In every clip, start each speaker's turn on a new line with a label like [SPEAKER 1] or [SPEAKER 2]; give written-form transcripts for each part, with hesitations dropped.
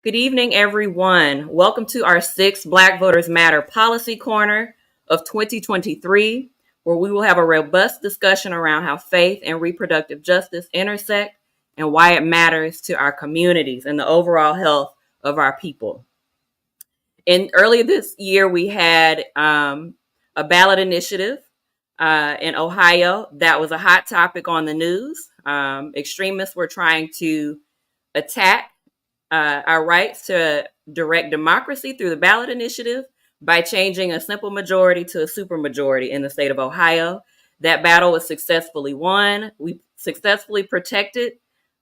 [SPEAKER 1] Good evening, everyone. Welcome to our sixth Black Voters Matter Policy Corner of 2023, where we will have a robust discussion around how faith and reproductive justice intersect and why it matters to our communities and the overall health of our people. Earlier this year, we had a ballot initiative in Ohio that was a hot topic on the news. Extremists were trying to attack our rights to direct democracy through the ballot initiative by changing a simple majority to a supermajority in the state of Ohio. That battle was successfully won. We successfully protected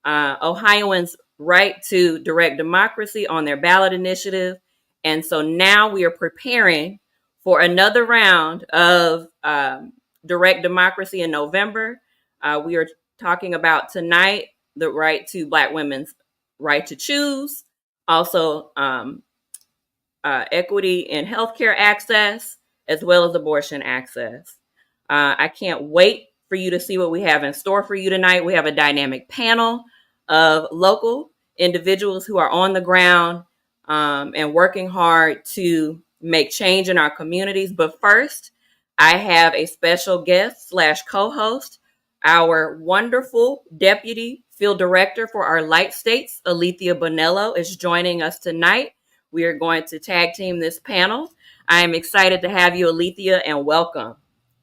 [SPEAKER 1] Ohioans' right to direct democracy on their ballot initiative. And so now we are preparing for another round of direct democracy in November. We are talking about tonight the right to Black women's right to choose, also equity in healthcare access, as well as abortion access. I can't wait for you to see what we have in store for you tonight. We have a dynamic panel of local individuals who are on the ground and working hard to make change in our communities. But first, I have a special guest / co-host, our wonderful deputy field director for our Light States, Alethea Bonello, is joining us tonight. We are going to tag team this panel. I am excited to have you, Alethea, and welcome.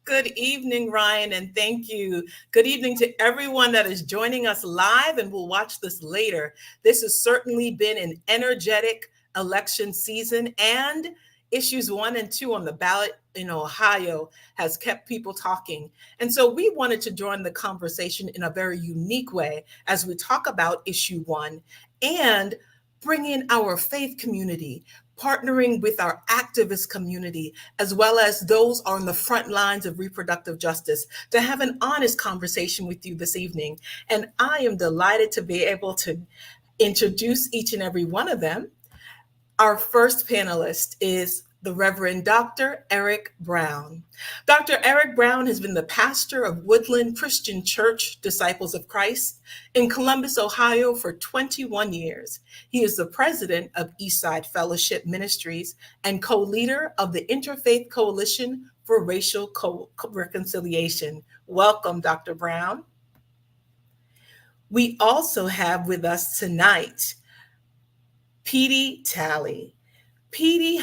[SPEAKER 2] Good evening, Ryan, and thank you. Good evening to everyone that is joining us live and will watch this later. This has certainly been an energetic election season, and issues 1 and 2 on the ballot in Ohio has kept people talking. And so we wanted to join the conversation in a very unique way as we talk about issue 1 and bring in our faith community, partnering with our activist community, as well as those on the front lines of reproductive justice, to have an honest conversation with you this evening. And I am delighted to be able to introduce each and every one of them. Our first panelist is the Reverend Dr. Eric Brown. Dr. Eric Brown has been the pastor of Woodland Christian Church, Disciples of Christ, in Columbus, Ohio for 21 years. He is the president of Eastside Fellowship Ministries and co-leader of the Interfaith Coalition for Racial Reconciliation. Welcome, Dr. Brown. We also have with us tonight Petey Talley. Petey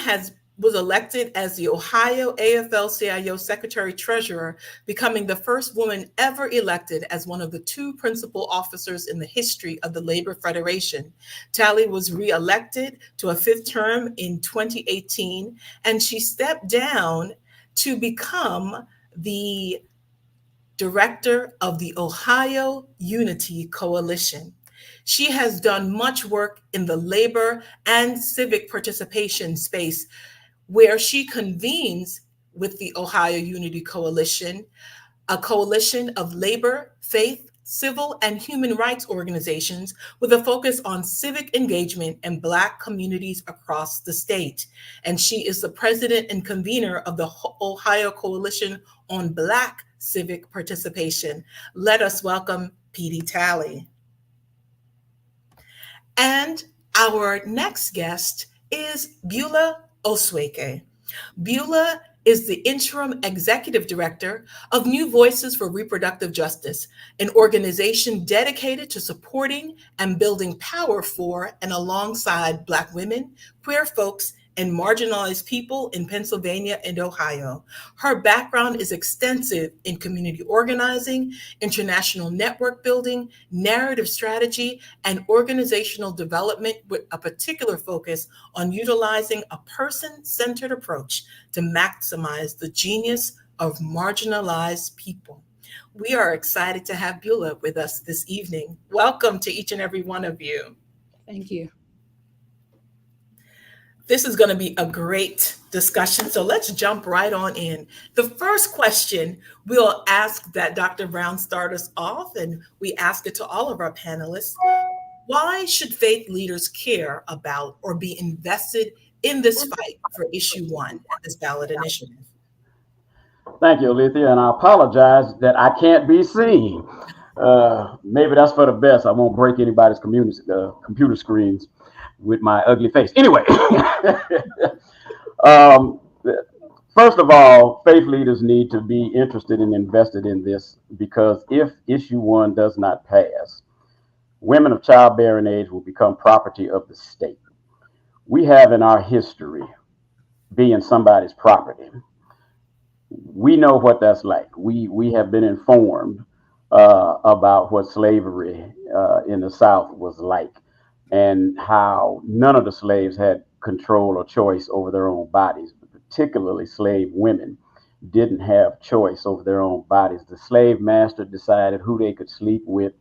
[SPEAKER 2] was elected as the Ohio AFL-CIO Secretary-Treasurer, becoming the first woman ever elected as one of the 2 principal officers in the history of the Labor Federation. Talley was re-elected to a 5th term in 2018, and she stepped down to become the director of the Ohio Unity Coalition. She has done much work in the labor and civic participation space, where she convenes with the Ohio Unity Coalition, a coalition of labor, faith, civil, and human rights organizations with a focus on civic engagement in Black communities across the state. And she is the president and convener of the Ohio Coalition on Black Civic Participation. Let us welcome Petey Talley. And our next guest is Beulah Osweke. Beulah is the interim executive director of New Voices for Reproductive Justice, an organization dedicated to supporting and building power for and alongside Black women, queer folks, and marginalized people in Pennsylvania and Ohio. Her background is extensive in community organizing, international network building, narrative strategy, and organizational development, with a particular focus on utilizing a person-centered approach to maximize the genius of marginalized people. We are excited to have Beulah with us this evening. Welcome to each and every one of you.
[SPEAKER 3] Thank you.
[SPEAKER 2] This is going to be a great discussion, so let's jump right on in. The first question we'll ask that Dr. Brown start us off, and we ask it to all of our panelists. Why should faith leaders care about or be invested in this fight for issue 1, this ballot initiative?
[SPEAKER 4] Thank you, Alethea, and I apologize that I can't be seen. Maybe that's for the best. I won't break anybody's computer screens. with my ugly face. Anyway, um, first of all, faith leaders need to be interested and invested in this, because if issue one does not pass, women of childbearing age will become property of the state. We have in our history being somebody's property. We know what that's like. We have been informed about what slavery in the South was like, and how none of the slaves had control or choice over their own bodies. Particularly, slave women didn't have choice over their own bodies. The slave master decided who they could sleep with.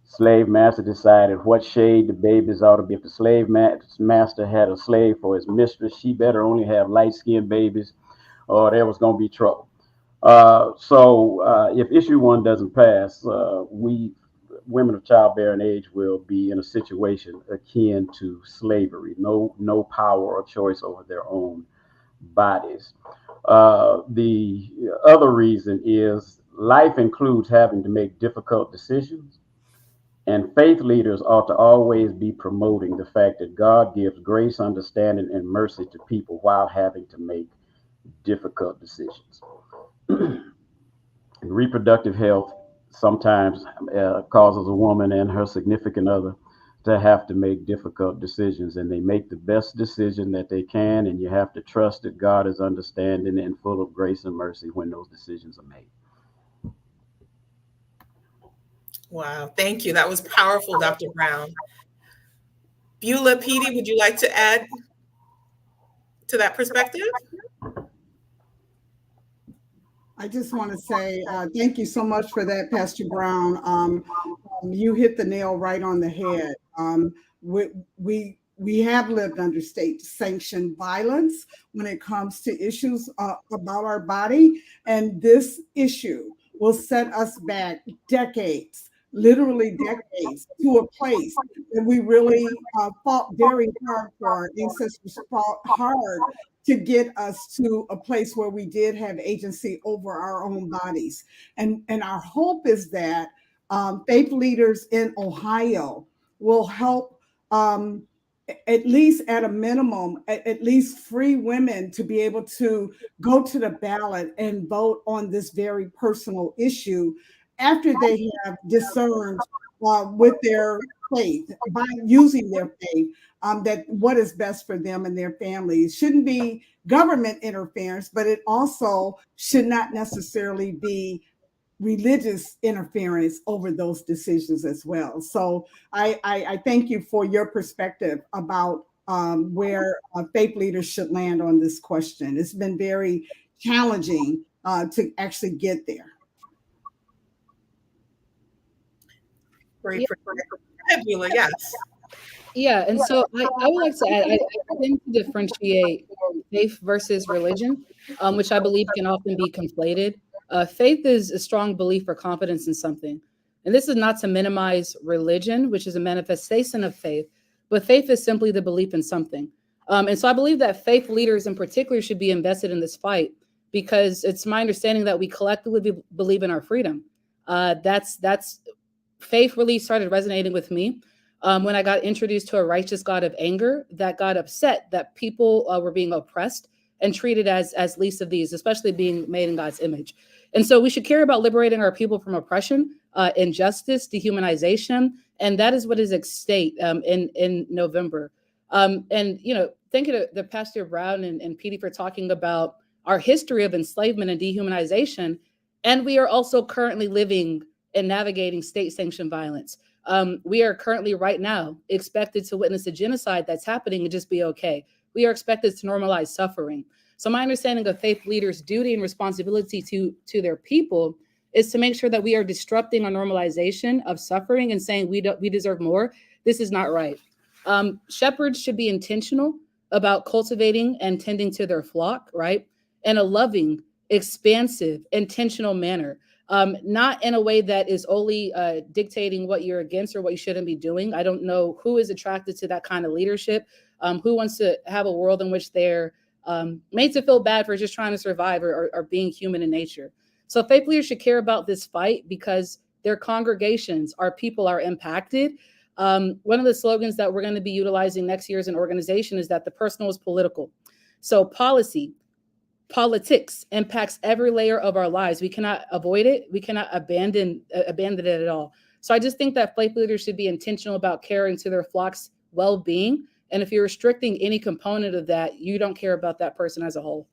[SPEAKER 4] Slave master decided what shade the babies ought to be. If the master had a slave for his mistress, she better only have light-skinned babies, or there was going to be trouble. So if issue one doesn't pass, we women of childbearing age will be in a situation akin to slavery. No power or choice over their own bodies. The other reason is life includes having to make difficult decisions. And faith leaders ought to always be promoting the fact that God gives grace, understanding, and mercy to people while having to make difficult decisions. Reproductive health sometimes causes a woman and her significant other to have to make difficult decisions, and they make the best decision that they can, and you have to trust that God is understanding and full of grace and mercy when those decisions are made.
[SPEAKER 2] Wow, thank you. That was powerful, Dr. Brown. Beulah, Petey, would you like to add to that perspective?
[SPEAKER 3] I just want to say thank you so much for that, Pastor Brown. You hit the nail right on the head. We have lived under state-sanctioned violence when it comes to issues about our body, and this issue will set us back decades, literally decades, to a place that we really fought very hard for. Our ancestors fought hard to get us to a place where we did have agency over our own bodies. And our hope is that faith leaders in Ohio will help, at least at a minimum, at least free women to be able to go to the ballot and vote on this very personal issue after they have discerned with their faith, by using their faith, that what is best for them and their families. Shouldn't be government interference, but it also should not necessarily be religious interference over those decisions as well. So I thank you for your perspective about where faith leaders should land on this question. It's been very challenging to actually get there.
[SPEAKER 2] Great. Beulah, yes.
[SPEAKER 5] Yeah, and so I would like to add, I tend to differentiate faith versus religion, which I believe can often be conflated. Faith is a strong belief or confidence in something. And this is not to minimize religion, which is a manifestation of faith, but faith is simply the belief in something. And so I believe that faith leaders in particular should be invested in this fight, because it's my understanding that we collectively believe in our freedom. That's faith really started resonating with me when I got introduced to a righteous God of anger that got upset that people were being oppressed and treated as least of these, especially being made in God's image. And so we should care about liberating our people from oppression, injustice, dehumanization, and that is what is at stake in November. And thank you to Pastor Brown and Petey for talking about our history of enslavement and dehumanization, and we are also currently living and navigating state-sanctioned violence. We are currently right now expected to witness a genocide that's happening and just be okay. We are expected to normalize suffering. So my understanding of faith leaders' duty and responsibility to their people is to make sure that we are disrupting our normalization of suffering and saying we deserve more. This is not right. Shepherds should be intentional about cultivating and tending to their flock, right? In a loving, expansive, intentional manner. Not in a way that is only dictating what you're against or what you shouldn't be doing. I don't know who is attracted to that kind of leadership, who wants to have a world in which they're made to feel bad for just trying to survive or being human in nature. So faith leaders should care about this fight because their congregations, our people, are impacted. One of the slogans that we're going to be utilizing next year as an organization is that the personal is political. So politics impacts every layer of our lives. We cannot avoid it. We cannot abandon it at all. So I just think that faith leaders should be intentional about caring to their flock's well-being. And if you're restricting any component of that, you don't care about that person as a whole.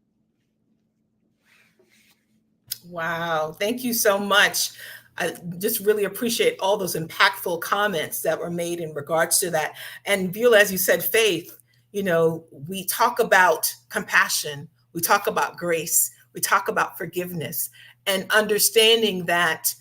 [SPEAKER 2] Wow. Thank you so much. I just really appreciate all those impactful comments that were made in regards to that. And Beulah, as you said, faith, we talk about compassion, we talk about grace, we talk about forgiveness, and understanding that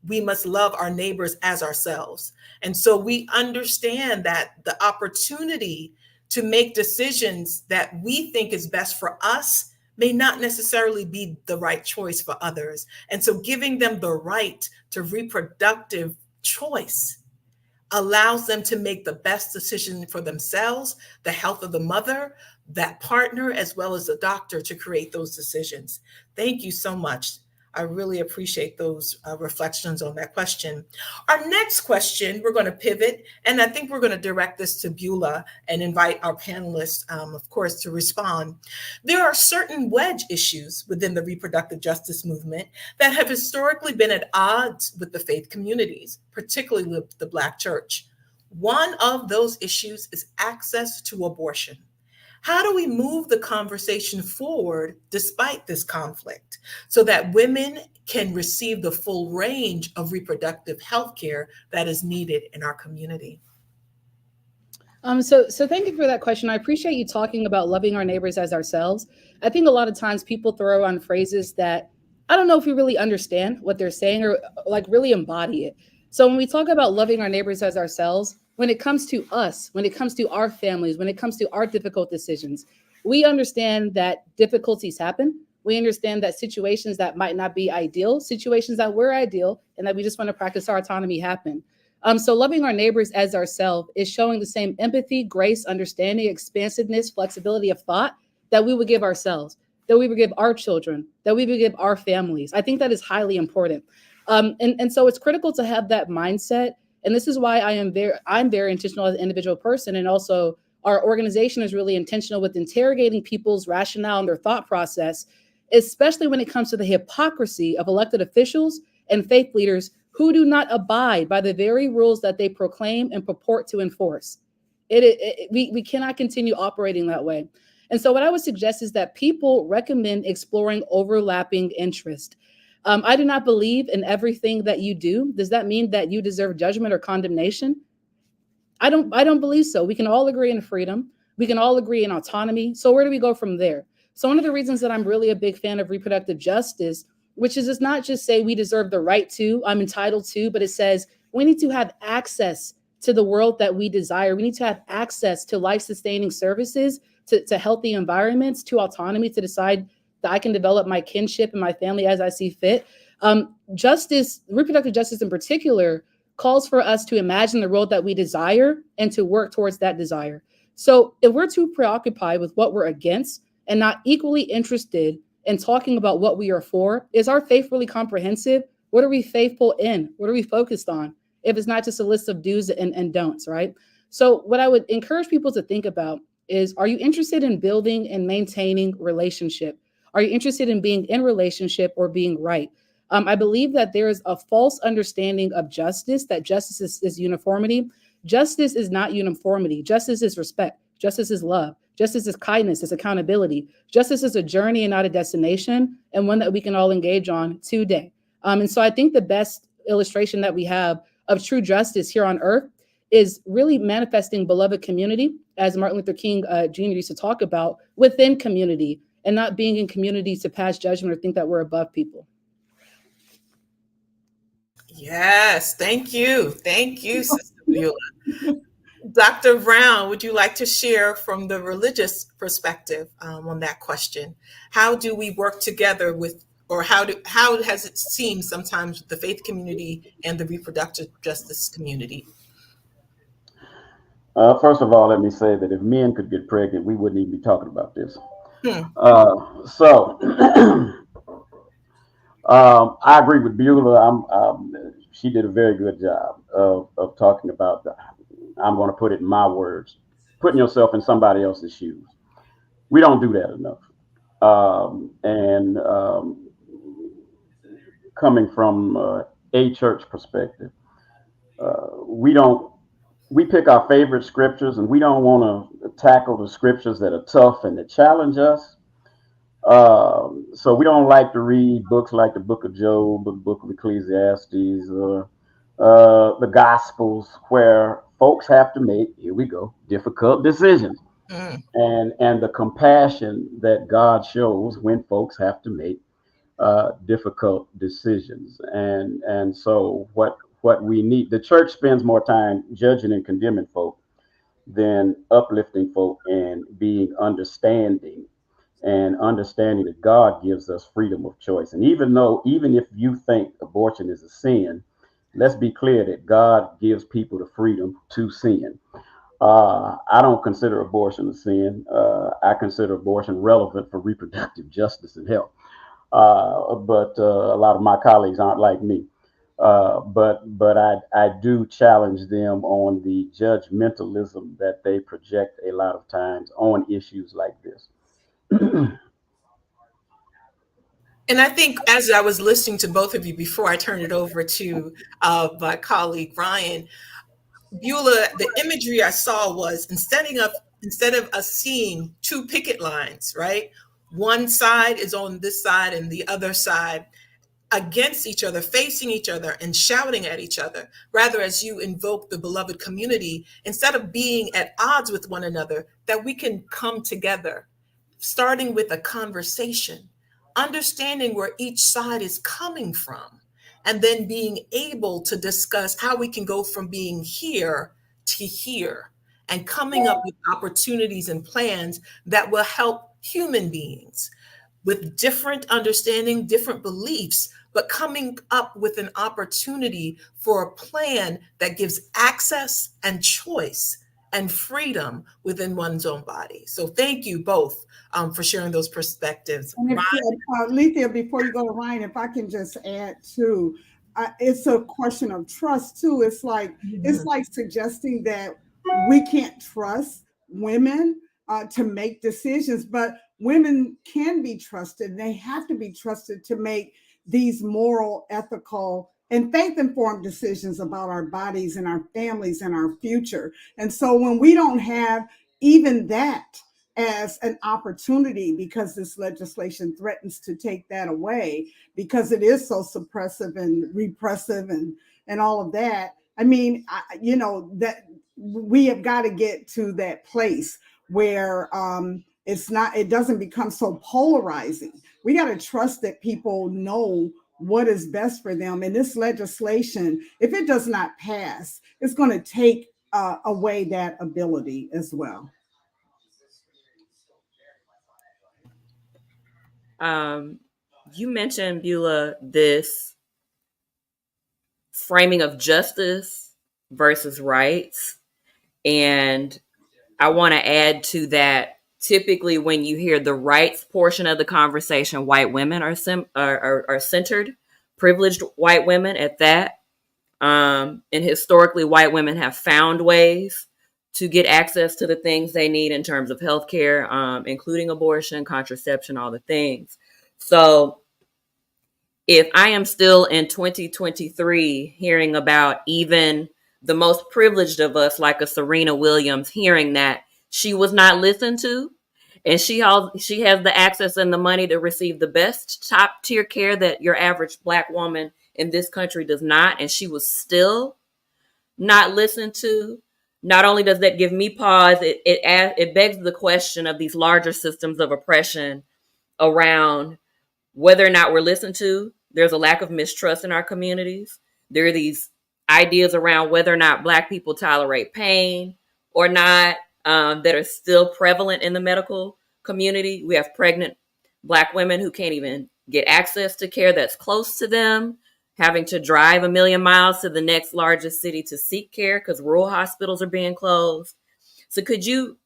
[SPEAKER 2] we must love our neighbors as ourselves. And so we understand that the opportunity to make decisions that we think is best for us may not necessarily be the right choice for others. And so giving them the right to reproductive choice allows them to make the best decision for themselves, the health of the mother, that partner, as well as the doctor, to create those decisions. Thank you so much. I really appreciate those reflections on that question. Our next question, we're going to pivot, and I think we're going to direct this to Beulah and invite our panelists, of course, to respond. There are certain wedge issues within the reproductive justice movement that have historically been at odds with the faith communities, particularly with the Black church. One of those issues is access to abortion. How do we move the conversation forward despite this conflict so that women can receive the full range of reproductive health care that is needed in our community?
[SPEAKER 5] So thank you for that question. I appreciate you talking about loving our neighbors as ourselves. I think a lot of times people throw on phrases that I don't know if we really understand what they're saying or like really embody it. So when we talk about loving our neighbors as ourselves, when it comes to us, when it comes to our families, when it comes to our difficult decisions, we understand that difficulties happen. We understand that situations that might not be ideal, situations that were ideal, and that we just want to practice our autonomy happen. So loving our neighbors as ourselves is showing the same empathy, grace, understanding, expansiveness, flexibility of thought that we would give ourselves, that we would give our children, that we would give our families. I think that is highly important. And so it's critical to have that mindset. And this is why I'm very intentional as an individual person. And also our organization is really intentional with interrogating people's rationale and their thought process, especially when it comes to the hypocrisy of elected officials and faith leaders who do not abide by the very rules that they proclaim and purport to enforce. We cannot continue operating that way. And so what I would suggest is that people recommend exploring overlapping interest. I do not believe in everything that you do. Does that mean that you deserve judgment or condemnation? I don't believe so. We can all agree in freedom. We can all agree in autonomy. So where do we go from there? So one of the reasons that I'm really a big fan of reproductive justice, which is it's not just say we deserve the right to, I'm entitled to, but it says we need to have access to the world that we desire. We need to have access to life-sustaining services, to healthy environments, to autonomy, to decide that I can develop my kinship and my family as I see fit. Justice, reproductive justice in particular, calls for us to imagine the world that we desire and to work towards that desire. So if we're too preoccupied with what we're against and not equally interested in talking about what we are for, is our faith really comprehensive? What are we faithful in? What are we focused on? If it's not just a list of do's and don'ts, right? So what I would encourage people to think about is, are you interested in building and maintaining relationship? Are you interested in being in relationship or being right? I believe that there is a false understanding of justice, that justice is uniformity. Justice is not uniformity. Justice is respect. Justice is love. Justice is kindness, is accountability. Justice is a journey and not a destination, and one that we can all engage on today. And so I think the best illustration that we have of true justice here on earth is really manifesting beloved community, as Martin Luther King Jr. used to talk about, within community, and not being in community to pass judgment or think that we're above people.
[SPEAKER 2] Yes, thank you. Thank you, Sister Beulah. Dr. Brown, would you like to share from the religious perspective on that question? How do we work together with, or how has it seemed sometimes with the faith community and the reproductive justice community?
[SPEAKER 4] First of all, let me say that if men could get pregnant, we wouldn't even be talking about this. I agree with Beulah. She did a very good job of talking about I'm going to put it in my words, putting yourself in somebody else's shoes. We don't do that enough. And coming from a church perspective, we don't. We pick our favorite scriptures, and we don't want to tackle the scriptures that are tough and that challenge us. So we don't like to read books like the Book of Job, the Book of Ecclesiastes, or the Gospels, where folks have to make, here we go, difficult decisions. And the compassion that God shows when folks have to make difficult decisions. And so what we need, the church spends more time judging and condemning folk than uplifting folk and being understanding, and understanding that God gives us freedom of choice. And even if you think abortion is a sin, let's be clear that God gives people the freedom to sin. I don't consider abortion a sin. I consider abortion relevant for reproductive justice and health. But a lot of my colleagues aren't like me. But I do challenge them on the judgmentalism that they project a lot of times on issues like this.
[SPEAKER 2] And I think as I was listening to both of you before I turn it over to my colleague Ryan, Beulah, the imagery I saw was instead of us seeing two picket lines, right? One side is on this side and the other side against each other, facing each other and shouting at each other. Rather, as you invoke the beloved community, instead of being at odds with one another, that we can come together, starting with a conversation, understanding where each side is coming from, and then being able to discuss how we can go from being here to here, and coming up with opportunities and plans that will help human beings with different understanding, different beliefs, but coming up with an opportunity for a plan that gives access and choice and freedom within one's own body. So thank you both for sharing those perspectives.
[SPEAKER 3] And Lethea, before you go to Ryan, if I can just add too, it's a question of trust too. It's like suggesting that we can't trust women to make decisions, but women can be trusted. They have to be trusted to make these moral, ethical, and faith-informed decisions about our bodies and our families and our future. And so when we don't have even that as an opportunity, because this legislation threatens to take that away because it is so suppressive and repressive and all of that. I mean, that we have got to get to that place where it doesn't become so polarizing. We got to trust that people know what is best for them. And this legislation, if it does not pass, it's going to take away that ability as well.
[SPEAKER 1] You mentioned, Beulah, this framing of justice versus rights. And I want to add to that, typically when you hear the rights portion of the conversation, white women are centered, privileged white women at that. And historically, white women have found ways to get access to the things they need in terms of healthcare, including abortion, contraception, all the things. So if I am still in 2023 hearing about even the most privileged of us, like a Serena Williams, hearing that she was not listened to, and she has the access and the money to receive the best top tier care that your average Black woman in this country does not, and she was still not listened to. Not only does that give me pause, it begs the question of these larger systems of oppression around whether or not we're listened to. There's a lack of mistrust in our communities. There are these ideas around whether or not Black people tolerate pain or not, that are still prevalent in the medical community. We have pregnant Black women who can't even get access to care that's close to them, having to drive 1,000,000 miles to the next largest city to seek care because rural hospitals are being closed. So could you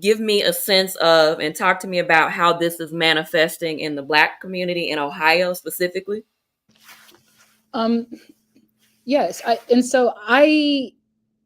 [SPEAKER 1] give me a sense of and talk to me about how this is manifesting in the Black community in Ohio specifically?
[SPEAKER 5] Yes. I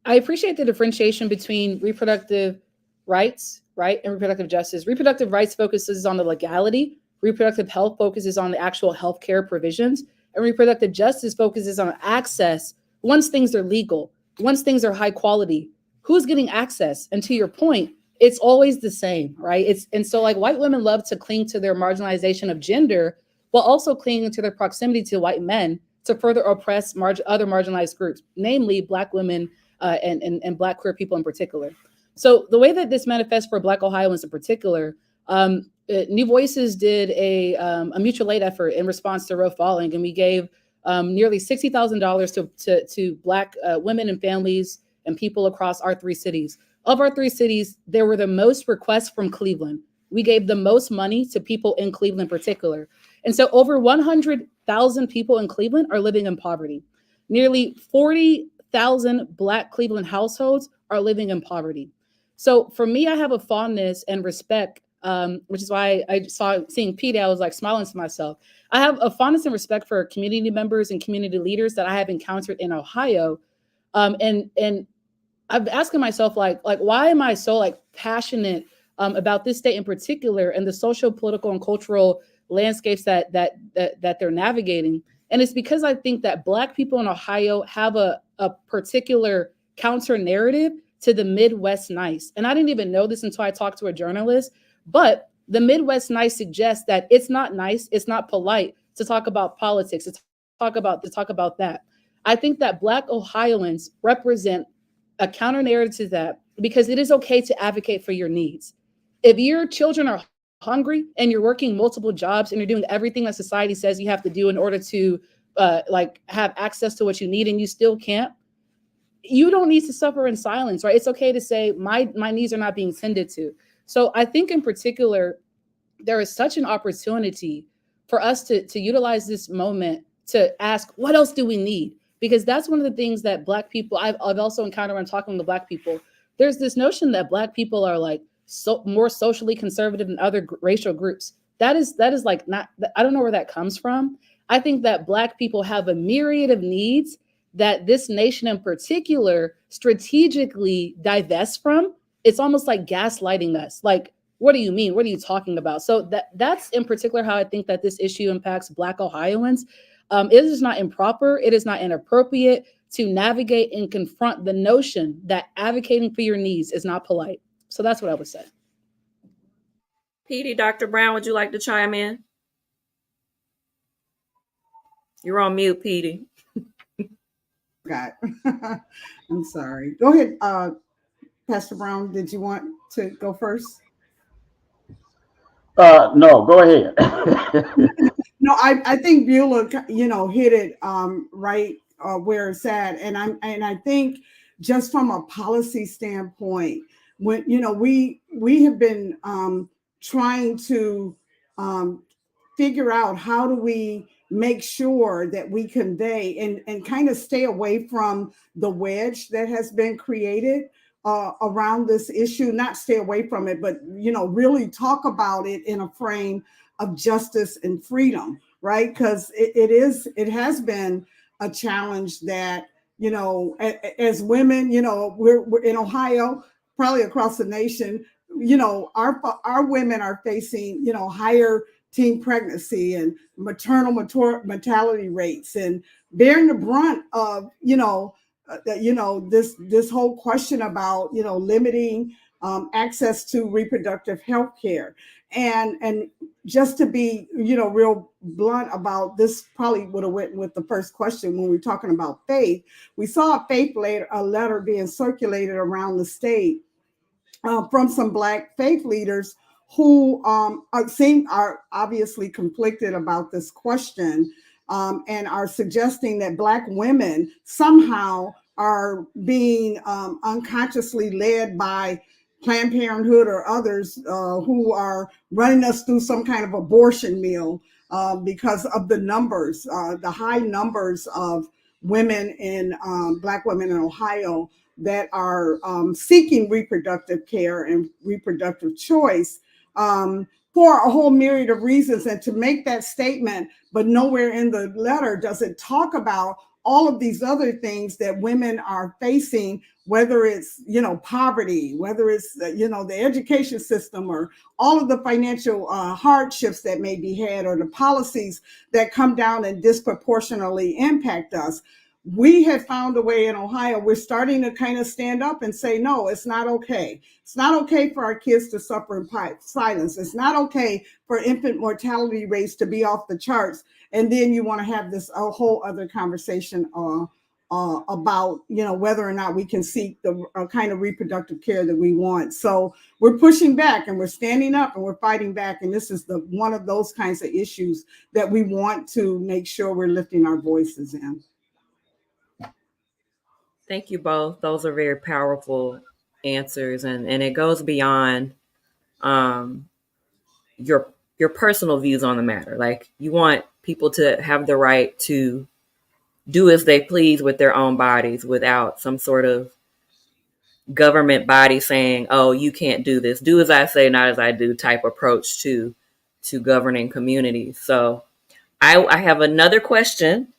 [SPEAKER 5] I appreciate the differentiation between reproductive rights, right, and reproductive justice. Reproductive rights focuses on the legality. Reproductive health focuses on the actual healthcare provisions, and reproductive justice focuses on access. Once things are legal, once things are high quality, who's getting access? And to your point, it's always the same, right? It's and so like white women love to cling to their marginalization of gender while also clinging to their proximity to white men to further oppress other marginalized groups, namely Black women and Black queer people in particular. So the way that this manifests for Black Ohioans in particular, New Voices did a mutual aid effort in response to Roe falling, and we gave nearly $60,000 to Black women and families and people across our 3 cities. Of our 3 cities, there were the most requests from Cleveland. We gave the most money to people in Cleveland in particular. And so over 100,000 people in Cleveland are living in poverty. Nearly 40,000 Black Cleveland households are living in poverty. So for me, I have a fondness and respect, which is why I saw seeing Pete, I was like smiling to myself. I have a fondness and respect for community members and community leaders that I have encountered in Ohio. And I've been asking myself, like, why am I so like passionate about this state in particular and the social, political, and cultural landscapes that they're navigating? And it's because I think that Black people in Ohio have a particular counter narrative to the Midwest nice. And I didn't even know this until I talked to a journalist, but the Midwest nice suggests that it's not nice, it's not polite to talk about politics, to talk about that. I think that Black Ohioans represent a counter narrative to that because it is okay to advocate for your needs. If your children are hungry and you're working multiple jobs and you're doing everything that society says you have to do in order to like have access to what you need and you still can't, you don't need to suffer in silence, right? It's okay to say my needs are not being tended to. So I think in particular, there is such an opportunity for us to utilize this moment to ask, what else do we need? Because that's one of the things that Black people, I've also encountered when talking to Black people. There's this notion that Black people are like more socially conservative than other racial groups. That is like not, I don't know where that comes from. I think that Black people have a myriad of needs that this nation in particular strategically divests from. It's almost like gaslighting us. Like, what do you mean? What are you talking about? So that's in particular how I think that this issue impacts Black Ohioans. It is not improper. It is not inappropriate to navigate and confront the notion that advocating for your needs is not polite. So that's what I would say.
[SPEAKER 1] Petey, Dr. Brown, would you like to chime in? You're on mute, Petey.
[SPEAKER 3] God, I'm sorry. Go ahead, Pastor Brown. Did you want to go first?
[SPEAKER 4] No, go ahead.
[SPEAKER 3] No, I think Beulah, hit it right where it's at, and I think just from a policy standpoint, when we have been trying to figure out how do we make sure that we convey and kind of stay away from the wedge that has been created around this issue, not stay away from it, but really talk about it in a frame of justice and freedom, right? Because it has been a challenge that as women, we're in Ohio, probably across the nation, our women are facing higher teen pregnancy and maternal mortality rates and bearing the brunt of this whole question about limiting access to reproductive health care. And just to be real blunt about this, probably would have went with the first question when we were talking about faith. We saw a letter being circulated around the state from some Black faith leaders who are obviously conflicted about this question and are suggesting that Black women somehow are being unconsciously led by Planned Parenthood or others who are running us through some kind of abortion mill because of the numbers, the high numbers of women Black women in Ohio that are seeking reproductive care and reproductive choice for a whole myriad of reasons. And to make that statement, but nowhere in the letter does it talk about all of these other things that women are facing, whether it's, poverty, whether it's, the education system, or all of the financial hardships that may be had, or the policies that come down and disproportionately impact us. We have found a way in Ohio. We're starting to kind of stand up and say, no, it's not okay. It's not okay for our kids to suffer in silence. It's not okay for infant mortality rates to be off the charts. And then you want to have this a whole other conversation about, whether or not we can seek the kind of reproductive care that we want. So we're pushing back, and we're standing up, and we're fighting back. And this is one of those kinds of issues that we want to make sure we're lifting our voices in.
[SPEAKER 1] Thank you both. Those are very powerful answers, and it goes beyond your personal views on the matter. Like, you want people to have the right to do as they please with their own bodies without some sort of government body saying, "Oh, you can't do this. Do as I say, not as I do" type approach to governing communities. So I have another question.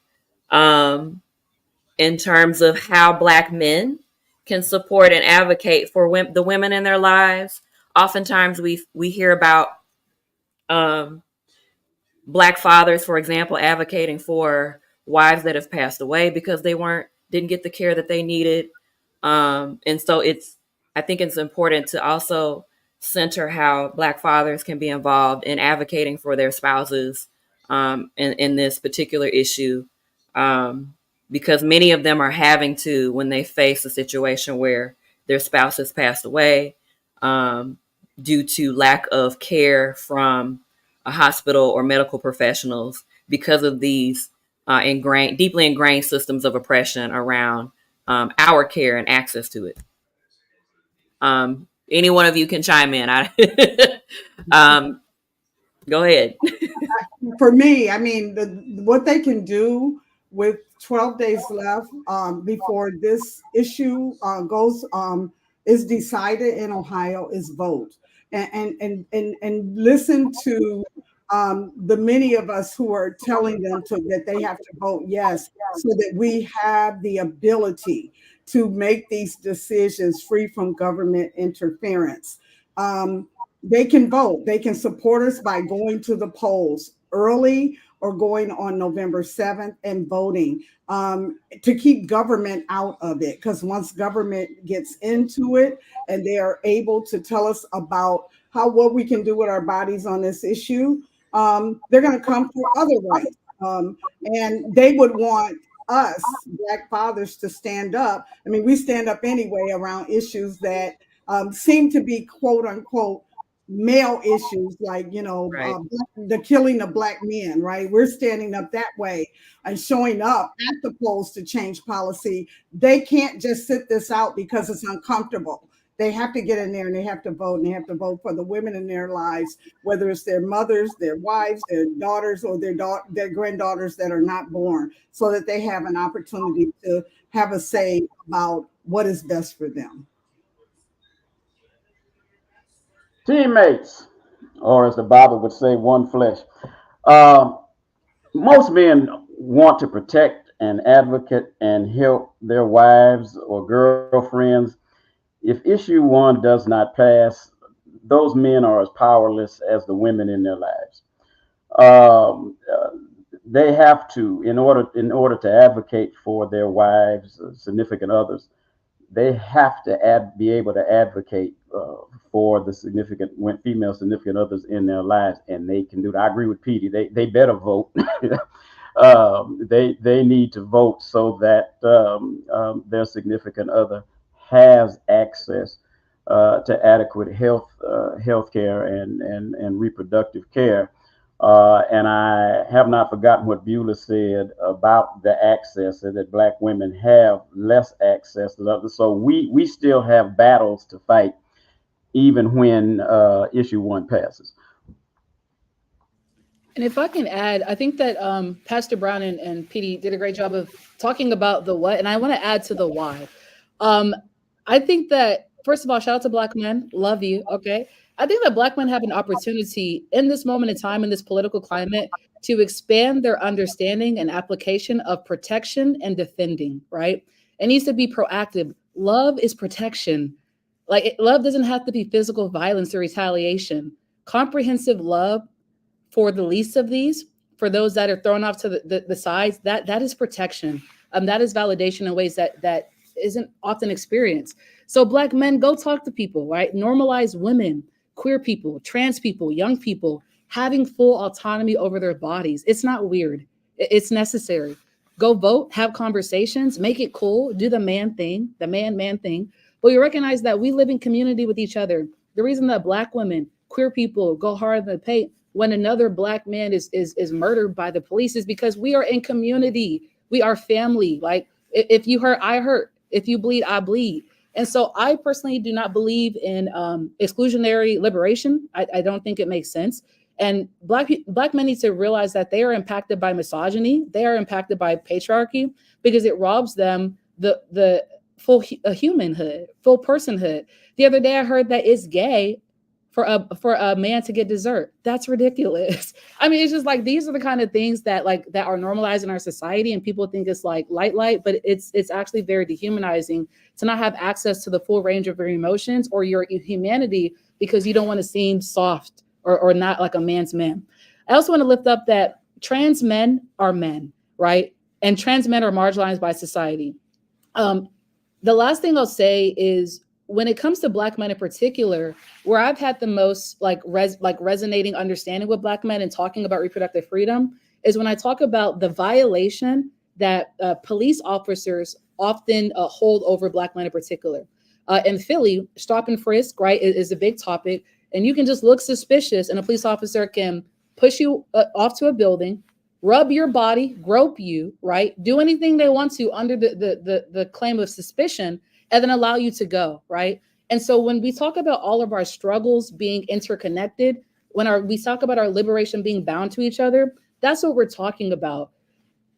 [SPEAKER 1] In terms of how Black men can support and advocate for the women in their lives. Oftentimes we hear about Black fathers, for example, advocating for wives that have passed away because they didn't get the care that they needed. And so I think it's important to also center how Black fathers can be involved in advocating for their spouses in this particular issue. Because many of them are having to, when they face a situation where their spouse has passed away, due to lack of care from a hospital or medical professionals, because of these deeply ingrained systems of oppression around our care and access to it. Any one of you can chime in. Go ahead.
[SPEAKER 3] For me, I mean, what they can do with 12 days left before this issue is decided in Ohio is vote, and listen to the many of us who are telling them that they have to vote yes, so that we have the ability to make these decisions free from government interference. They can vote. They can support us by going to the polls early or going on November 7th and voting to keep government out of it. Because once government gets into it and they are able to tell us about what we can do with our bodies on this issue, they're going to come for other rights. And they would want us, Black fathers, to stand up. I mean, we stand up anyway around issues that seem to be quote unquote male issues, like,
[SPEAKER 1] Right.
[SPEAKER 3] The killing of Black men, right? We're standing up that way and showing up at the polls to change policy. They can't just sit this out because it's uncomfortable. They have to get in there and they have to vote, and they have to vote for the women in their lives, whether it's their mothers, their wives, their daughters, or their granddaughters that are not born, so that they have an opportunity to have a say about what is best for them.
[SPEAKER 4] Teammates, or as the Bible would say, one flesh. Most men want to protect and advocate and help their wives or girlfriends. If issue one does not pass, those men are as powerless as the women in their lives. They have to, in order to advocate for their wives, significant others, they have to be able to advocate for the female significant others in their lives, and they can do that. I agree with Petey. They better vote. They need to vote so that their significant other has access to adequate health care and reproductive care. And I have not forgotten what Beulah said about the access, and that Black women have less access to others. So we still have battles to fight, even when issue one passes.
[SPEAKER 5] And if I can add, I think that Pastor Brown and Petey did a great job of talking about the what, and I want to add to the why. I think that, first of all, shout out to Black men. Love you. Okay. I think that Black men have an opportunity in this moment in time, in this political climate, to expand their understanding and application of protection and defending, right? It needs to be proactive. Love is protection. Love doesn't have to be physical violence or retaliation. Comprehensive love for the least of these, for those that are thrown off to the sides, that is protection. That is validation in ways that isn't often experienced. So Black men, go talk to people, right? Normalize women, queer people, trans people, young people having full autonomy over their bodies. It's not weird. It's necessary. Go vote, have conversations, make it cool, do the man thing, the man thing. But you recognize that we live in community with each other. The reason that Black women, queer people go hard in the paint when another Black man is murdered by the police is because we are in community. We are family. Like, if you hurt, I hurt. If you bleed, I bleed. And so I personally do not believe in exclusionary liberation. I don't think it makes sense. And Black men need to realize that they are impacted by misogyny. They are impacted by patriarchy because it robs them the full humanhood, full personhood. The other day I heard that it's gay for a man to get dessert. That's ridiculous. I mean, it's just like, these are the kind of things that are normalized in our society, and people think it's like light, but it's actually very dehumanizing to not have access to the full range of your emotions or your humanity because you don't want to seem soft or not like a man's man. I also want to lift up that trans men are men, right? And trans men are marginalized by society. The last thing I'll say is, when it comes to Black men in particular, where I've had the most resonating understanding with Black men and talking about reproductive freedom is when I talk about the violation that police officers often hold over Black men in particular. In Philly, stop and frisk, right, is a big topic. And you can just look suspicious and a police officer can push you off to a building, rub your body, grope you, right, do anything they want to under the claim of suspicion, and then allow you to go, right? And so when we talk about all of our struggles being interconnected, when we talk about our liberation being bound to each other, that's what we're talking about.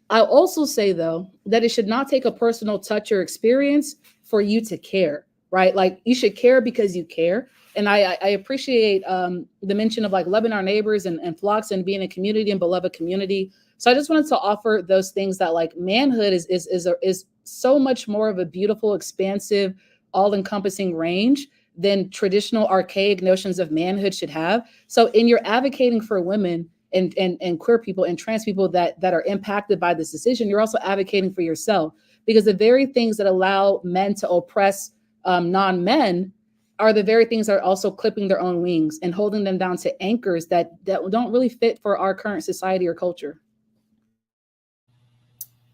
[SPEAKER 5] I'll also say, though, that it should not take a personal touch or experience for you to care, right? Like, you should care because you care. And I appreciate the mention of like loving our neighbors and flocks and being a community and beloved community. So I just wanted to offer those things that like manhood is so much more of a beautiful, expansive, all-encompassing range than traditional archaic notions of manhood should have. So in your advocating for women and queer people and trans people that are impacted by this decision, you're also advocating for yourself, because the very things that allow men to oppress non-men are the very things that are also clipping their own wings and holding them down to anchors that don't really fit for our current society or culture.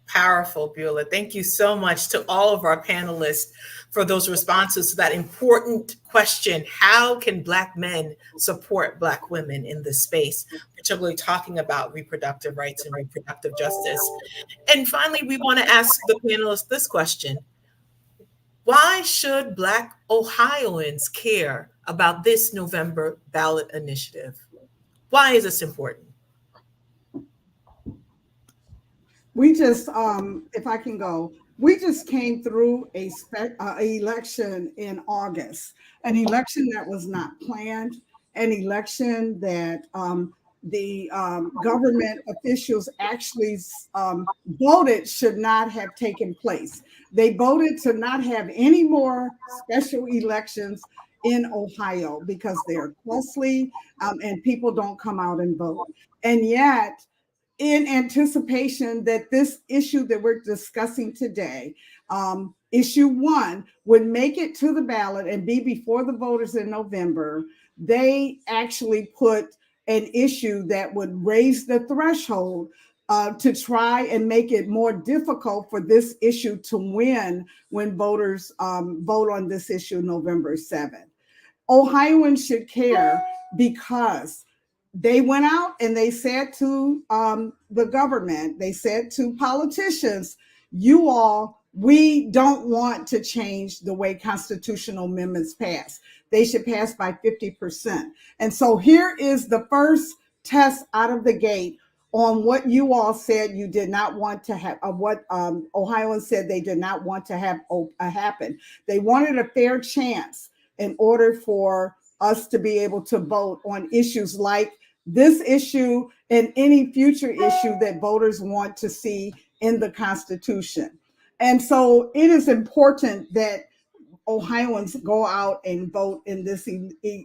[SPEAKER 2] Powerful, Beulah. Thank you so much to all of our panelists for those responses to that important question. How can Black men support Black women in this space, particularly talking about reproductive rights and reproductive justice? And finally, we want to ask the panelists this question. Why should Black Ohioans care about this November ballot initiative? Why is this important?
[SPEAKER 3] We just, if I can go, we just came through a election in August, an election that was not planned, an election that the government officials actually voted should not have taken place. They voted to not have any more special elections in Ohio because they're costly and people don't come out and vote. And yet, in anticipation that this issue that we're discussing today, issue 1, would make it to the ballot and be before the voters in November, they actually put an issue that would raise the threshold to try and make it more difficult for this issue to win when voters vote on this issue November 7th. Ohioans should care because they went out and they said to the government, they said to politicians, you all, we don't want to change the way constitutional amendments pass. They should pass by 50%. And so here is the first test out of the gate on what you all said you did not want to have, what Ohioans said they did not want to have happen. They wanted a fair chance in order for us to be able to vote on issues like this issue and any future issue that voters want to see in the Constitution. And so it is important that Ohioans go out and vote in this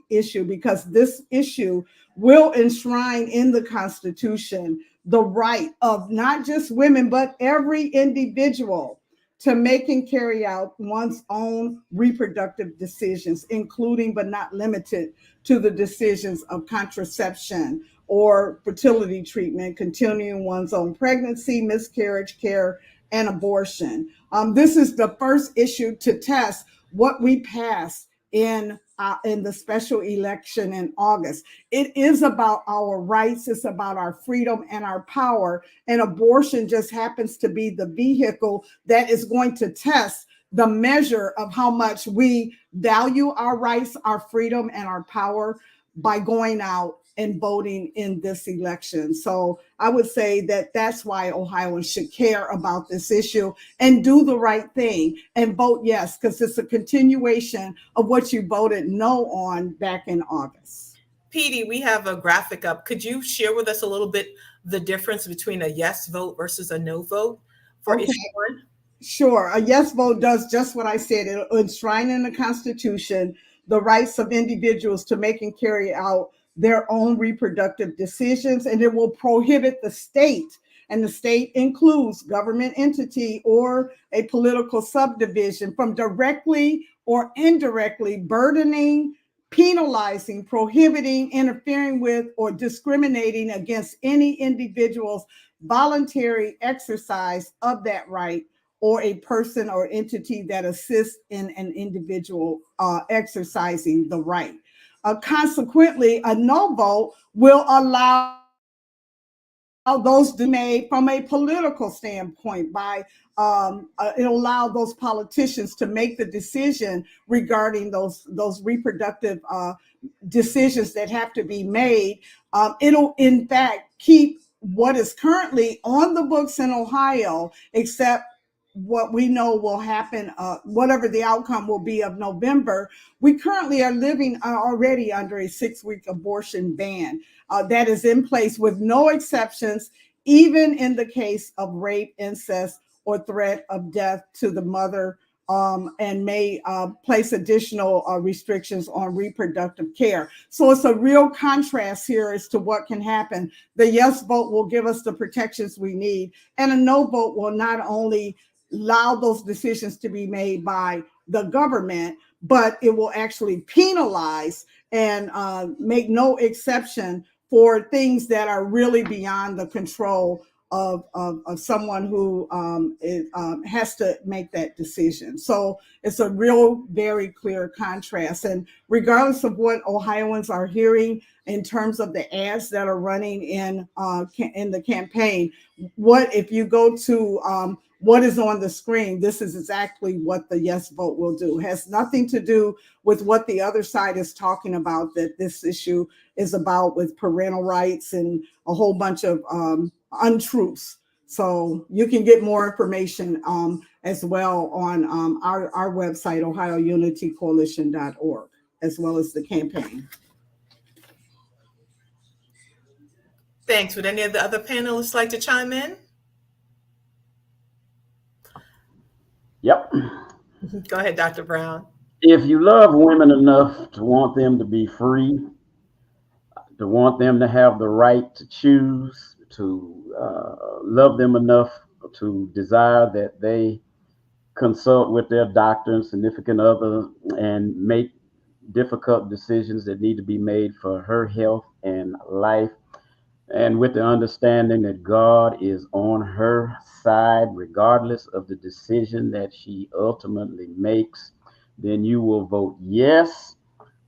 [SPEAKER 3] issue, because this issue will enshrine in the Constitution the right of not just women, but every individual to make and carry out one's own reproductive decisions, including but not limited to the decisions of contraception or fertility treatment, continuing one's own pregnancy, miscarriage care, and abortion. This is the first issue to test what we passed in the special election in August. It is about our rights, it's about our freedom and our power, and abortion just happens to be the vehicle that is going to test the measure of how much we value our rights, our freedom, and our power by going out and voting in this election. So I would say that that's why Ohioans should care about this issue and do the right thing and vote yes, because it's a continuation of what you voted no on back in August.
[SPEAKER 2] Petey, we have a graphic up. Could you share with us a little bit the difference between a yes vote versus a no vote for issue one?
[SPEAKER 3] Sure. A yes vote does just what I said. It'll enshrine in the Constitution the rights of individuals to make and carry out their own reproductive decisions, and it will prohibit the state, and the state includes government entity or a political subdivision, from directly or indirectly burdening, penalizing, prohibiting, interfering with, or discriminating against any individual's voluntary exercise of that right, or a person or entity that assists in an individual exercising the right. Consequently, a no vote will allow those to be made from a political standpoint by it'll allow those politicians to make the decision regarding those reproductive decisions that have to be made. It'll in fact keep what is currently on the books in Ohio, except what we know will happen, whatever the outcome will be of November. We currently are living already under a 6-week abortion ban that is in place with no exceptions, even in the case of rape, incest, or threat of death to the mother, and may place additional restrictions on reproductive care. So it's a real contrast here as to what can happen. The yes vote will give us the protections we need, and a no vote will not only allow those decisions to be made by the government, but it will actually penalize and make no exception for things that are really beyond the control of someone who has to make that decision. So it's a real, very clear contrast. And regardless of what Ohioans are hearing in terms of the ads that are running in the campaign, what if you go to what is on the screen, this is exactly what the yes vote will do. It has nothing to do with what the other side is talking about, that this issue is about with parental rights and a whole bunch of untruths. So you can get more information as well on our website, ohiounitycoalition.org, as well as the campaign.
[SPEAKER 2] Thanks. Would any of the other panelists like to chime in?
[SPEAKER 4] Yep.
[SPEAKER 2] Go ahead, Dr. Brown.
[SPEAKER 4] If you love women enough to want them to be free, to want them to have the right to choose, to love them enough to desire that they consult with their doctor and significant other and make difficult decisions that need to be made for her health and life, and with the understanding that God is on her side, regardless of the decision that she ultimately makes, then you will vote yes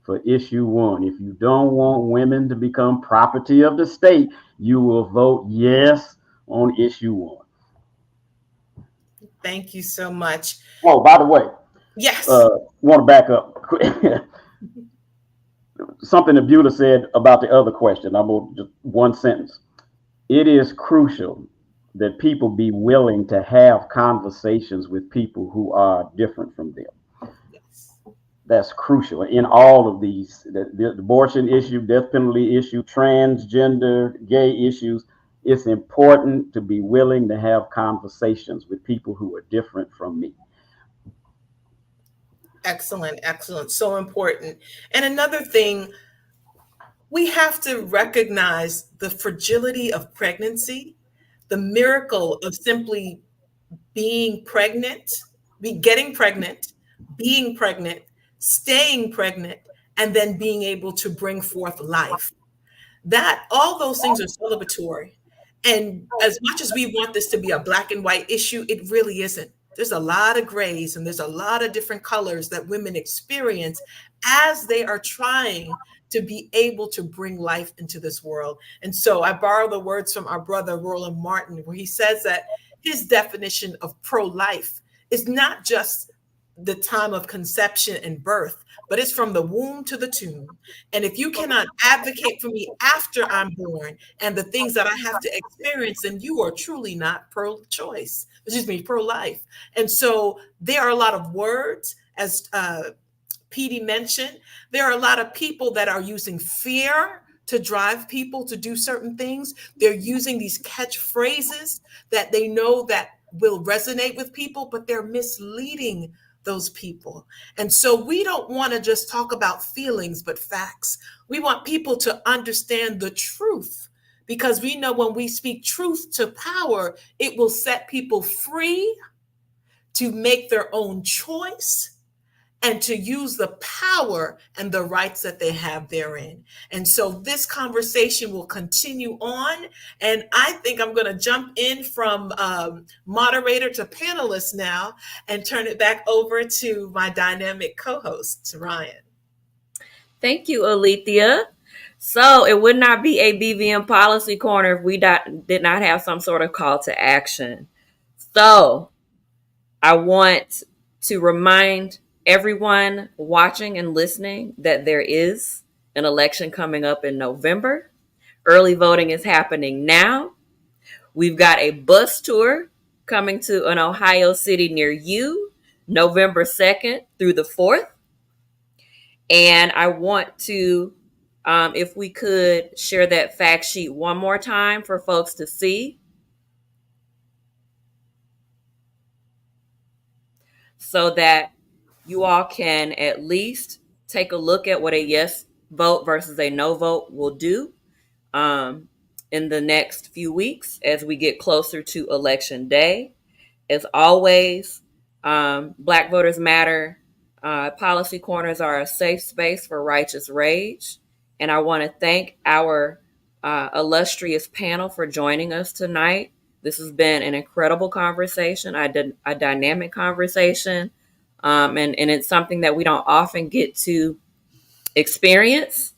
[SPEAKER 4] for issue one. If you don't want women to become property of the state, you will vote yes on issue one.
[SPEAKER 2] Thank you so much.
[SPEAKER 4] Oh, by the way,
[SPEAKER 2] yes,
[SPEAKER 4] want to back up. Something that Beulah said about the other question. I'm going to just one sentence. It is crucial that people be willing to have conversations with people who are different from them.
[SPEAKER 2] yes.
[SPEAKER 4] That's crucial in all of these, the abortion issue, death penalty issue, transgender, gay issues. It's important to be willing to have conversations with people who are different from me.
[SPEAKER 2] Excellent, excellent. So important. And another thing, we have to recognize the fragility of pregnancy, the miracle of simply being pregnant, getting pregnant, being pregnant, staying pregnant, and then being able to bring forth life. That all those things are celebratory. And as much as we want this to be a black and white issue, it really isn't. There's a lot of grays and there's a lot of different colors that women experience as they are trying to be able to bring life into this world. And so I borrow the words from our brother Roland Martin, where he says that his definition of pro-life is not just the time of conception and birth, but it's from the womb to the tomb. And if you cannot advocate for me after I'm born and the things that I have to experience, then you are truly not pro-choice, pro-life. And so there are a lot of words, as Petey mentioned, there are a lot of people that are using fear to drive people to do certain things. They're using these catchphrases that they know that will resonate with people, but they're misleading those people. And so we don't want to just talk about feelings, but facts. We want people to understand the truth, because we know when we speak truth to power, it will set people free to make their own choice and to use the power and the rights that they have therein. And so this conversation will continue on. And I think I'm going to jump in from moderator to panelist now and turn it back over to my dynamic co-host, Ryan.
[SPEAKER 1] Thank you, Alethea. So it would not be a BVM policy corner if we did not have some sort of call to action. So I want to remind everyone watching and listening that there is an election coming up in November. Early voting is happening now. We've got a bus tour coming to an Ohio city near you, November 2nd through the 4th. And I want to, if we could share that fact sheet one more time for folks to see, so that you all can at least take a look at what a yes vote versus a no vote will do in the next few weeks as we get closer to Election Day. As always, Black Voters Matter policy corners are a safe space for righteous rage. And I want to thank our illustrious panel for joining us tonight. This has been an incredible conversation, a dynamic conversation, and it's something that we don't often get to experience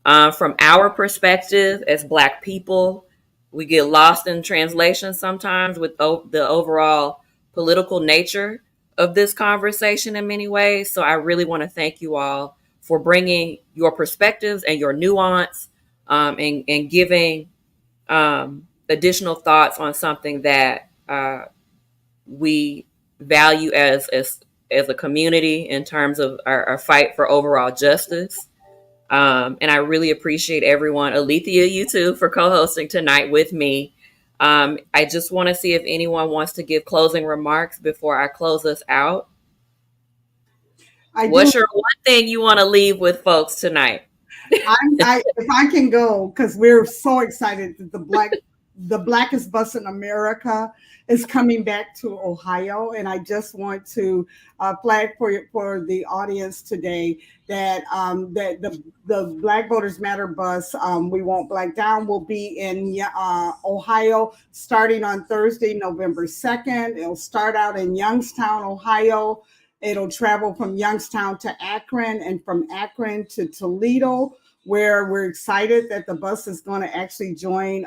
[SPEAKER 1] from our perspective as Black people. We get lost in translation sometimes with the overall political nature of this conversation in many ways. So I really want to thank you all for bringing your perspectives and your nuance and giving additional thoughts on something that we value as a community in terms of our fight for overall justice. And I really appreciate everyone, Alethea, you too, for co-hosting tonight with me. I just want to see if anyone wants to give closing remarks before I close us out. What's your one thing you want to leave with folks tonight?
[SPEAKER 3] If I can go, because we're so excited that the Blackest Bus in America is coming back to Ohio, and I just want to flag for the audience today that the Black Voters Matter bus, We Won't Black Down, will be in Ohio starting on Thursday, November 2nd. It'll start out in Youngstown, Ohio. It'll travel from Youngstown to Akron and from Akron to Toledo, where we're excited that the bus is going to actually join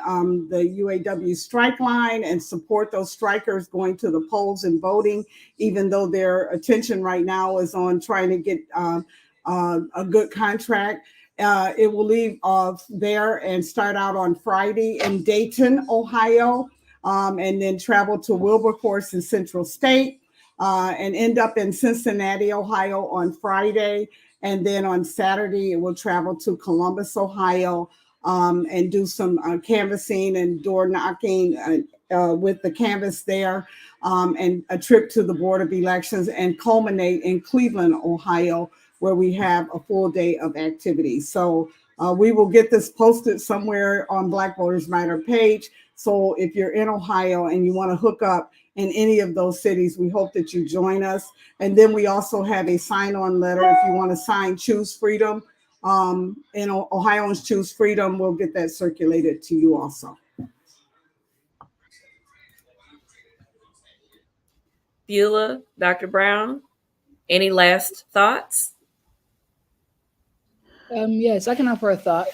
[SPEAKER 3] the UAW strike line and support those strikers going to the polls and voting, even though their attention right now is on trying to get a good contract. It will leave off there and start out on Friday in Dayton, Ohio, and then travel to Wilberforce in Central State. and end up in Cincinnati, Ohio on Friday. And then on Saturday, it will travel to Columbus, Ohio, and do some canvassing and door knocking with the canvas there, and a trip to the Board of Elections, and culminate in Cleveland, Ohio, where we have a full day of activities. So we will get this posted somewhere on Black Voters Matter page. So if you're in Ohio and you want to hook up in any of those cities, we hope that you join us. And then we also have a sign-on letter if you want to sign Choose Freedom. In Ohioans Choose Freedom, we'll get that circulated to you also.
[SPEAKER 1] Beulah, Dr. Brown, any last thoughts?
[SPEAKER 5] Yes, I can offer a thought.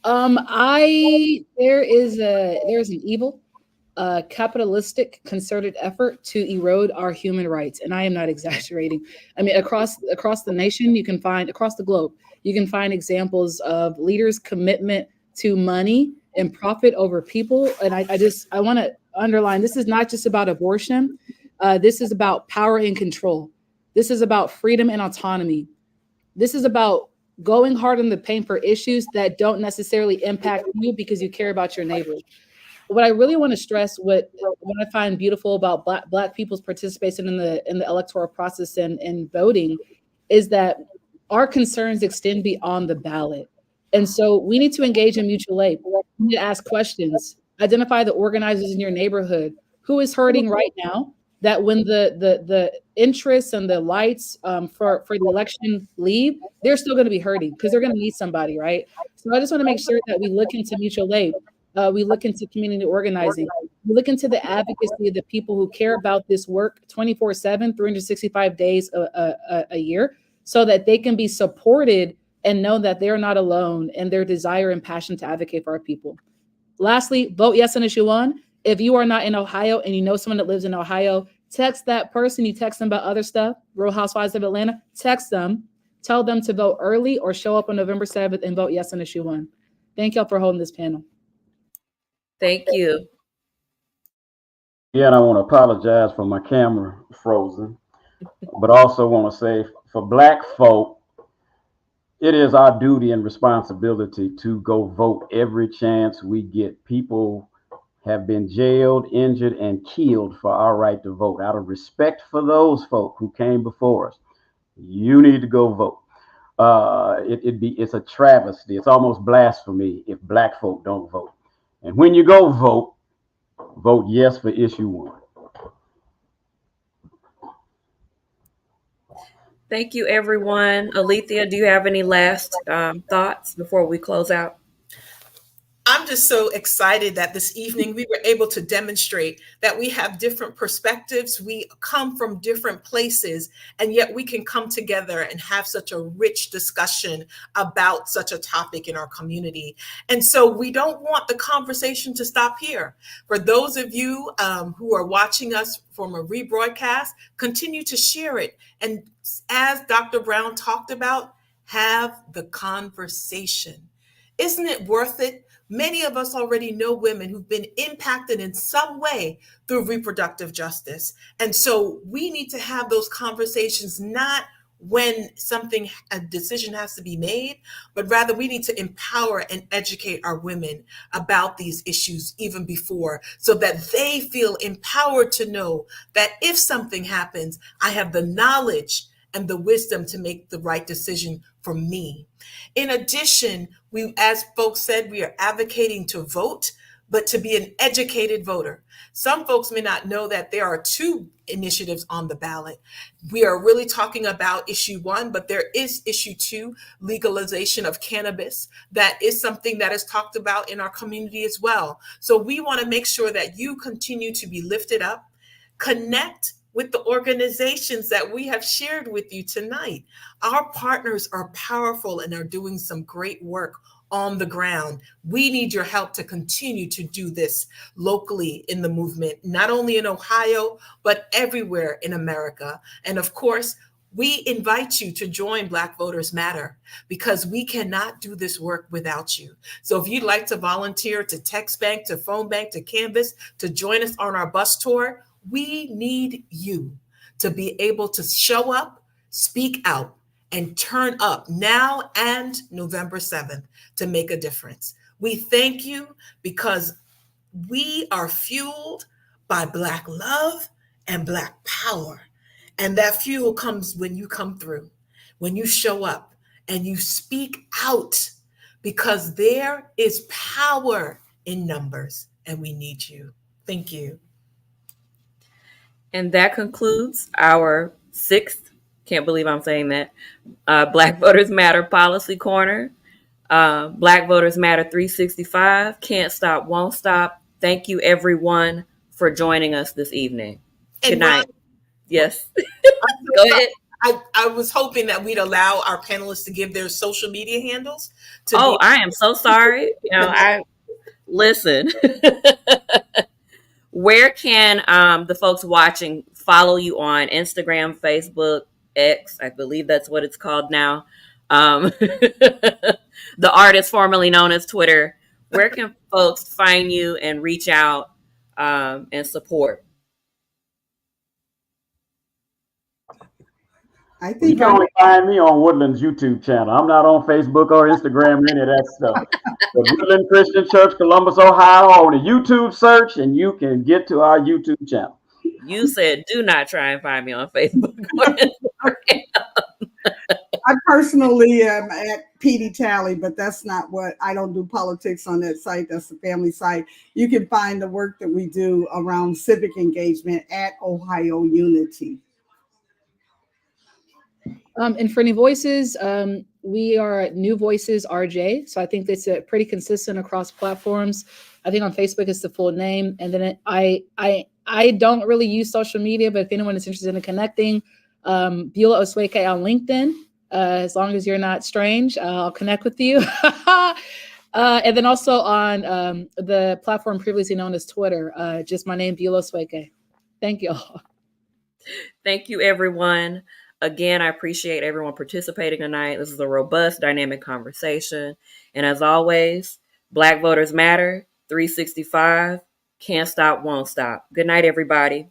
[SPEAKER 5] There's an evil, capitalistic, concerted effort to erode our human rights, and I am not exaggerating. I mean, across the nation, across the globe, you can find examples of leaders' commitment to money and profit over people. And I want to underline, this is not just about abortion. This is about power and control. This is about freedom and autonomy. This is about going hard in the paint for issues that don't necessarily impact you because you care about your neighbor. What I really want to stress, what I find beautiful about Black people's participation in the electoral process and voting, is that our concerns extend beyond the ballot. And so we need to engage in mutual aid. We need to ask questions, identify the organizers in your neighborhood, who is hurting right now, that when the interests and the lights for the election leave, they're still going to be hurting because they're going to need somebody, right? So I just want to make sure that we look into mutual aid. We look into community organizing. We look into the advocacy of the people who care about this work 24/7, 365 days a year, so that they can be supported and know that they're not alone in their desire and passion to advocate for our people. Lastly, vote yes on issue 1. If you are not in Ohio and you know someone that lives in Ohio, text that person. You text them about other stuff, Real Housewives of Atlanta, text them, tell them to vote early or show up on November 7th and vote yes on issue 1. Thank y'all for holding this panel.
[SPEAKER 1] Thank you.
[SPEAKER 4] Yeah, and I want to apologize for my camera frozen, but also want to say for Black folk, it is our duty and responsibility to go vote every chance we get. People have been jailed, injured, and killed for our right to vote. Out of respect for those folk who came before us, you need to go vote. It's a travesty. It's almost blasphemy if Black folk don't vote. And when you go vote, vote yes for issue 1.
[SPEAKER 1] Thank you, everyone. Alethea, do you have any last thoughts before we close out?
[SPEAKER 2] I'm just so excited that this evening we were able to demonstrate that we have different perspectives. We come from different places, and yet we can come together and have such a rich discussion about such a topic in our community. And so we don't want the conversation to stop here. For those of you who are watching us from a rebroadcast, continue to share it. And as Dr. Brown talked about, have the conversation. Isn't it worth it? Many of us already know women who've been impacted in some way through reproductive justice. And so we need to have those conversations, not when a decision has to be made, but rather we need to empower and educate our women about these issues even before, so that they feel empowered to know that if something happens, I have the knowledge and the wisdom to make the right decision for me. In addition, as folks said, we are advocating to vote, but to be an educated voter. Some folks may not know that there are 2 initiatives on the ballot. We are really talking about issue 1, but there is issue 2, legalization of cannabis. That is something that is talked about in our community as well. So we want to make sure that you continue to be lifted up, connect with the organizations that we have shared with you tonight. Our partners are powerful and are doing some great work on the ground. We need your help to continue to do this locally in the movement, not only in Ohio, but everywhere in America. And of course, we invite you to join Black Voters Matter, because we cannot do this work without you. So if you'd like to volunteer to text bank, to phone bank, to canvas, to join us on our bus tour, we need you to be able to show up, speak out, and turn up now and November 7th to make a difference. We thank you because we are fueled by Black love and Black power. And that fuel comes when you come through, when you show up and you speak out, because there is power in numbers and we need you. Thank you.
[SPEAKER 1] And that concludes our 6th, can't believe I'm saying that, Black Voters Matter Policy Corner. Black Voters Matter 365, Can't Stop, Won't Stop. Thank you, everyone, for joining us this evening. Good night. Yes. Go ahead.
[SPEAKER 2] I was hoping that we'd allow our panelists to give their social media handles.
[SPEAKER 1] I am so sorry. Listen. Where can the folks watching follow you on Instagram, Facebook, X? I believe that's what it's called now. The artist formerly known as Twitter. Where can folks find you and reach out and support?
[SPEAKER 3] I think
[SPEAKER 4] you can only find me on Woodland's YouTube channel. I'm not on Facebook or Instagram or any of that stuff. But Woodland Christian Church, Columbus, Ohio, on the YouTube search, and you can get to our YouTube channel.
[SPEAKER 1] You said do not try and find me on Facebook or Instagram.
[SPEAKER 3] I personally am at PD Tally, but that's not what I don't do politics on that site. That's the family site. You can find the work that we do around civic engagement at Ohio Unity.
[SPEAKER 5] And for New Voices, we are New Voices RJ. So I think that's pretty consistent across platforms. I think on Facebook it's the full name. And then I don't really use social media, but if anyone is interested in connecting, Beulah Osweke on LinkedIn. As long as you're not strange, I'll connect with you. And then also on the platform previously known as Twitter, just my name, Beulah Osweke. Thank you all.
[SPEAKER 1] Thank you, everyone. Again, I appreciate everyone participating tonight. This is a robust, dynamic conversation. And as always, Black Voters Matter, 365, Can't Stop, Won't Stop. Good night, everybody.